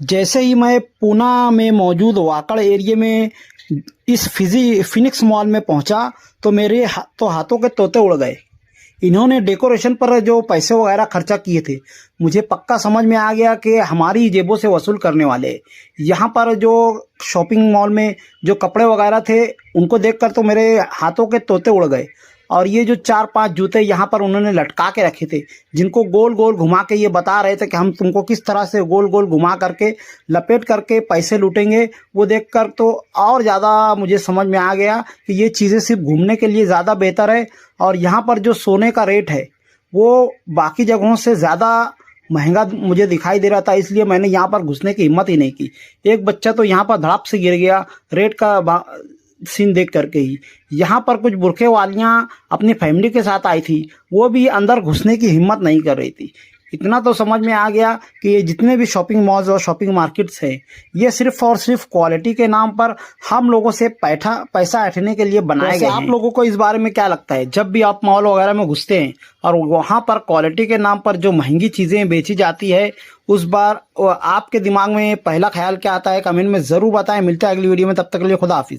जैसे ही मैं पूना में मौजूद वाकड़ एरिया में इस फिनिक्स मॉल में पहुंचा तो मेरे तो हाथों के तोते उड़ गए। इन्होंने डेकोरेशन पर जो पैसे वगैरह खर्चा किए थे, मुझे पक्का समझ में आ गया कि हमारी जेबों से वसूल करने वाले। यहाँ पर जो शॉपिंग मॉल में जो कपड़े वगैरह थे, उनको देखकर तो मेरे हाथों के तोते उड़ गए। और ये जो 4-5 जूते यहाँ पर उन्होंने लटका के रखे थे, जिनको गोल गोल घुमा के ये बता रहे थे कि हम तुमको किस तरह से गोल गोल घुमा करके लपेट करके पैसे लूटेंगे, वो देखकर तो और ज़्यादा मुझे समझ में आ गया कि ये चीज़ें सिर्फ घूमने के लिए ज़्यादा बेहतर है। और यहाँ पर जो सोने का रेट है वो बाकी जगहों से ज़्यादा महंगा मुझे दिखाई दे रहा था, इसलिए मैंने यहाँ पर घुसने की हिम्मत ही नहीं की। एक बच्चा तो यहाँ पर धड़ाप से गिर गया रेट का सीन देख करके ही। यहाँ पर कुछ बुरखे वालियाँ अपनी फैमिली के साथ आई थी, वो भी अंदर घुसने की हिम्मत नहीं कर रही थी। इतना तो समझ में आ गया कि ये जितने भी शॉपिंग मॉल्स और शॉपिंग मार्केट्स हैं, ये सिर्फ और सिर्फ क्वालिटी के नाम पर हम लोगों से पैसा ऐंठने के लिए बनाए गए हैं। आप लोगों को इस बारे में क्या लगता है? जब भी आप मॉल वगैरह में घुसते हैं और वहाँ पर क्वालिटी के नाम पर जो महंगी चीज़ें बेची जाती है, उस बार आपके दिमाग में पहला ख्याल क्या आता है? कमेंट में ज़रूर बताएं। मिलते हैं अगली वीडियो में, तब तक के लिए खुदा हाफिज़।